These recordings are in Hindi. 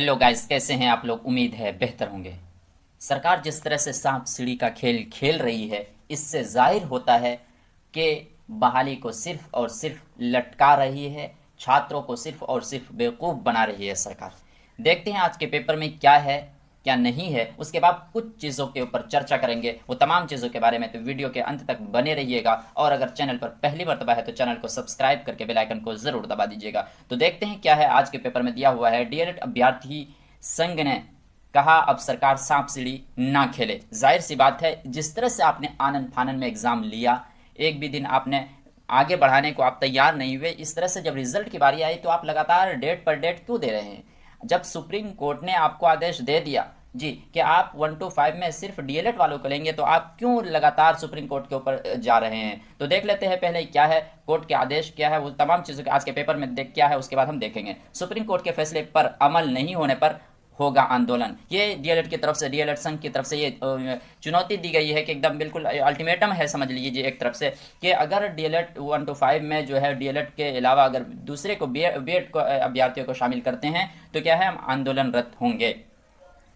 हेलो गाइस, कैसे हैं आप लोग। उम्मीद है बेहतर होंगे। सरकार जिस तरह से सांप सीढ़ी का खेल खेल रही है, इससे जाहिर होता है कि बहाली को सिर्फ और सिर्फ लटका रही है, छात्रों को सिर्फ और सिर्फ बेवकूफ़ बना रही है सरकार। देखते हैं आज के पेपर में क्या है क्या नहीं है, उसके बाद कुछ चीज़ों के ऊपर चर्चा करेंगे, वो तमाम चीज़ों के बारे में। तो वीडियो के अंत तक बने रहिएगा और अगर चैनल पर पहली मर्तबा है तो चैनल को सब्सक्राइब करके बेल आइकन को ज़रूर दबा दीजिएगा। तो देखते हैं क्या है आज के पेपर में दिया हुआ है। डीएलएड अभ्यर्थी संघ ने कहा अब सरकार सांप सीढ़ी ना खेले। जाहिर सी बात है, जिस तरह से आपने आनन फानन में एग्ज़ाम लिया, एक भी दिन आपने आगे बढ़ाने को आप तैयार नहीं हुए, इस तरह से जब रिजल्ट की बारी आई तो आप लगातार डेट पर डेट क्यों दे रहे हैं। जब सुप्रीम कोर्ट ने आपको आदेश दे दिया जी कि आप 1 to 5 में सिर्फ डीएलएड वालों को लेंगे, तो आप क्यों लगातार सुप्रीम कोर्ट के ऊपर जा रहे हैं। तो देख लेते हैं पहले क्या है, कोर्ट के आदेश क्या है, वो तमाम चीज़ों के आज के पेपर में देख क्या है, उसके बाद हम देखेंगे। सुप्रीम कोर्ट के फैसले पर अमल नहीं होने पर होगा आंदोलन। ये डीएलएड की तरफ से, डीएलएड संघ की तरफ से ये चुनौती दी गई है कि एकदम बिल्कुल अल्टीमेटम है, समझ लीजिए एक तरफ से, कि अगर डीएलएड 1 to 5 में जो है डीएलएड के अलावा अगर दूसरे को बीएड को अभ्यर्थियों को शामिल करते हैं तो क्या है, हम आंदोलनरत होंगे।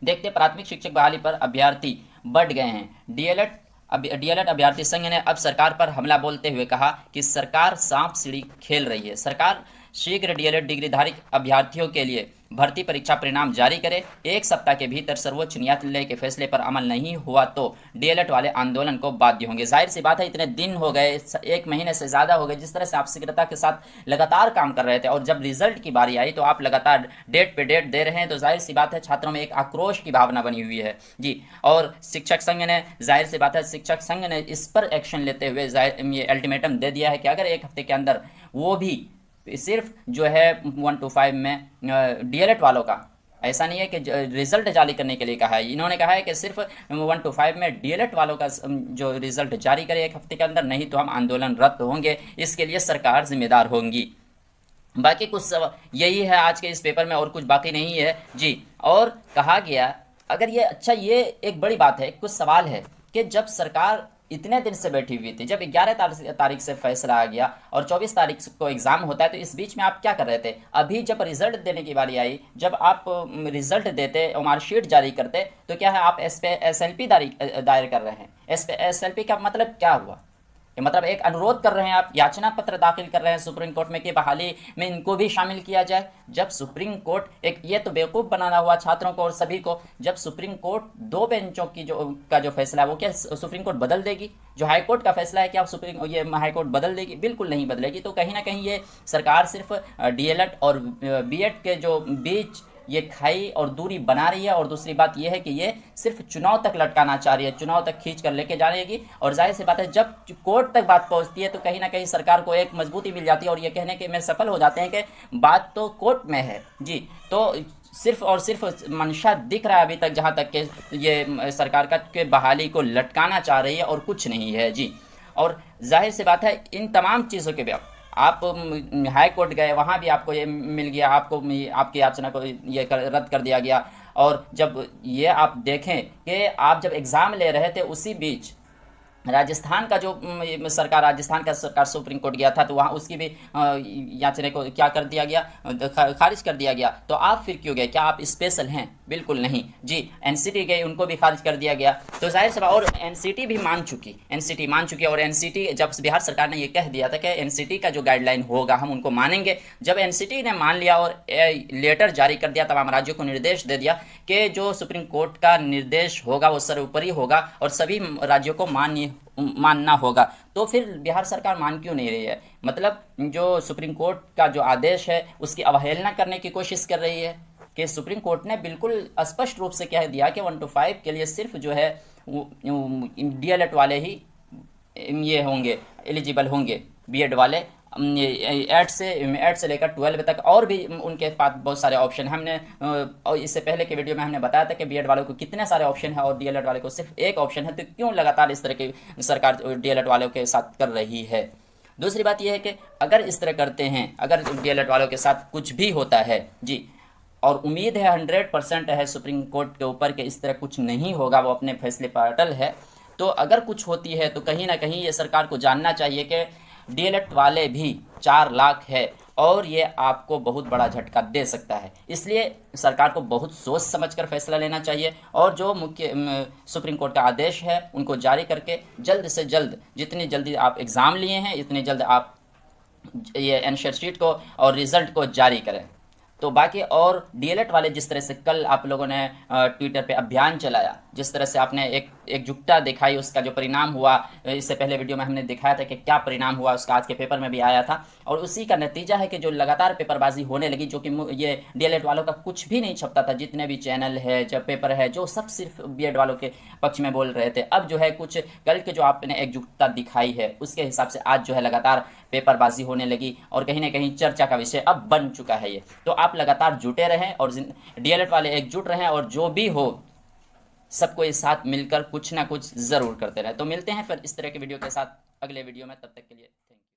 देखते प्राथमिक शिक्षक बहाली पर अभ्यर्थी बढ़ गए हैं। डीएलएड अभ्यर्थी संघ ने अब सरकार पर हमला बोलते हुए कहा कि सरकार सांप सीढ़ी खेल रही है। सरकार शीघ्र डीएलएड डिग्रीधारी अभ्यर्थियों के लिए भर्ती परीक्षा परिणाम जारी करे। एक सप्ताह के भीतर सर्वोच्च न्यायालय के फैसले पर अमल नहीं हुआ तो डीएलएड वाले आंदोलन को बाध्य होंगे। जाहिर सी बात है, इतने दिन हो गए, 1 महीने से ज़्यादा हो गए जिस तरह से आप शीघ्रता के साथ लगातार काम कर रहे थे, और जब रिजल्ट की बारी आई तो आप लगातार डेट पे डेट दे रहे हैं। तो जाहिर सी बात है, छात्रों में एक आक्रोश की भावना बनी हुई है जी। और शिक्षक संघ ने, जाहिर सी बात है, शिक्षक संघ ने इस पर एक्शन लेते हुए ये अल्टीमेटम दे दिया है कि अगर एक हफ्ते के अंदर वो भी सिर्फ जो है 1 to 5 में डीएलएड वालों का, ऐसा नहीं है कि रिजल्ट जारी करने के लिए कहा है, इन्होंने कहा है कि सिर्फ 1 to 5 में डीएलएड वालों का जो रिजल्ट जारी करे एक हफ्ते के अंदर, नहीं तो हम आंदोलनरत होंगे। इसके लिए सरकार जिम्मेदार होंगी। बाकी कुछ यही है आज के इस पेपर में, और कुछ बाकी नहीं है जी। और कहा गया, अगर ये अच्छा, ये एक बड़ी बात है, कुछ सवाल है कि जब सरकार इतने दिन से बैठी हुई थी, जब 11 तारीख से फैसला आ गया और 24 तारीख को एग्जाम होता है, तो इस बीच में आप क्या कर रहे थे। अभी जब रिजल्ट देने की बारी आई, जब आप रिजल्ट देते, मार्कशीट जारी करते, तो क्या है, आप एसएलपी दायर कर रहे हैं। एसएलपी का मतलब क्या हुआ, ये मतलब एक अनुरोध कर रहे हैं, आप याचना पत्र दाखिल कर रहे हैं सुप्रीम कोर्ट में कि बहाली में इनको भी शामिल किया जाए। जब सुप्रीम कोर्ट एक, ये तो बेवकूफ़ बनाना हुआ छात्रों को और सभी को, जब सुप्रीम कोर्ट 2 बेंचों की जो फैसला है, वो क्या सुप्रीम कोर्ट बदल देगी। जो हाई कोर्ट का फैसला है, क्या ये हाई कोर्ट बदल देगी? बिल्कुल नहीं बदलेगी। तो कहीं ना कहीं ये सरकार सिर्फ डीएलएड और बीएड के जो बीच ये खाई और दूरी बना रही है, और दूसरी बात ये है कि ये सिर्फ चुनाव तक लटकाना चाह रही है, चुनाव तक खींच कर लेके जाएगी। और जाहिर सी बात है, जब कोर्ट तक बात पहुंचती है तो कहीं ना कहीं सरकार को एक मजबूती मिल जाती है, और ये कहने के में सफल हो जाते हैं कि बात तो कोर्ट में है जी। तो सिर्फ और सिर्फ मंशा दिख रहा है अभी तक, जहाँ तक कि ये सरकार का के बहाली को लटकाना चाह रही है, और कुछ नहीं है जी। और जाहिर सी बात है, इन तमाम चीज़ों के भी आप हाई कोर्ट गए, वहाँ भी आपको ये मिल गया, आपको आपकी याचना को ये रद्द कर दिया गया। और जब ये आप देखें कि आप जब एग्ज़ाम ले रहे थे, उसी बीच राजस्थान का जो राजस्थान का सरकार सुप्रीम कोर्ट गया था, तो वहाँ उसकी भी याचना को क्या कर दिया गया, खारिज कर दिया गया। तो आप फिर क्यों गए? क्या आप स्पेशल हैं? बिल्कुल नहीं जी। एनसीटी गई, उनको भी खारिज कर दिया गया। तो जाहिर सी बात, और एनसीटी भी मान चुकी। और एनसीटी, जब बिहार सरकार ने ये कह दिया था कि एनसीटी का जो गाइडलाइन होगा हम उनको मानेंगे, जब एनसीटी ने मान लिया और लेटर जारी कर दिया, तमाम राज्यों को निर्देश दे दिया कि जो सुप्रीम कोर्ट का निर्देश होगा वो सर्वोपरि होगा और सभी राज्यों को मानना होगा, तो फिर बिहार सरकार मान क्यों नहीं रही है? मतलब जो सुप्रीम कोर्ट का जो आदेश है उसकी अवहेलना करने की कोशिश कर रही है। कि सुप्रीम कोर्ट ने बिल्कुल स्पष्ट रूप से कह दिया कि 1 to 5 के लिए सिर्फ जो है डीएलएड वाले ही ये होंगे, एलिजिबल होंगे, बीएड वाले 8 से लेकर 12 तक, और भी उनके पास बहुत सारे ऑप्शन हैं। हमने और इससे पहले के वीडियो में हमने बताया था कि बीएड वालों को कितने सारे ऑप्शन है और डीएलएड वाले को सिर्फ एक ऑप्शन है। तो क्यों लगातार इस तरह की सरकार डीएलएड वालों के साथ कर रही है? दूसरी बात यह है कि अगर इस तरह करते हैं, अगर डीएलएड वालों के साथ कुछ भी होता है जी, और उम्मीद है 100% है सुप्रीम कोर्ट के ऊपर कि इस तरह कुछ नहीं होगा, वो अपने फैसले पर अटल है, तो अगर कुछ होती है तो कहीं ना कहीं ये सरकार को जानना चाहिए कि डीएलएड वाले भी 4 लाख है, और ये आपको बहुत बड़ा झटका दे सकता है। इसलिए सरकार को बहुत सोच समझकर फैसला लेना चाहिए और जो सुप्रीम कोर्ट का आदेश है उनको जारी करके जल्द से जल्द, जितनी जल्दी आप एग्ज़ाम लिए हैं इतनी जल्द आप ये आंसर शीट को और रिज़ल्ट को जारी करें। तो बाकी और डीएलएड वाले जिस तरह से कल आप लोगों ने ट्विटर पे अभियान चलाया, जिस तरह से आपने एकजुटता दिखाई, उसका जो परिणाम हुआ, इससे पहले वीडियो में हमने दिखाया था कि क्या परिणाम हुआ, उसका आज के पेपर में भी आया था। और उसी का नतीजा है कि जो लगातार पेपरबाजी होने लगी, जो कि ये डीएलएड वालों का कुछ भी नहीं छपता था, जितने भी चैनल है, जब पेपर है, जो सब सिर्फ बीएड वालों के पक्ष में बोल रहे थे, अब जो है कुछ कल के जो आपने एकजुटता दिखाई है उसके हिसाब से आज जो है लगातार पेपरबाजी होने लगी और कहीं ना कहीं चर्चा का विषय अब बन चुका है ये। तो आप लगातार जुटे रहें और डीएलएड वाले एकजुट रहें और जो भी हो सबको इस साथ मिलकर कुछ ना कुछ ज़रूर करते रहें। तो मिलते हैं फिर इस तरह के वीडियो के साथ अगले वीडियो में, तब तक के लिए।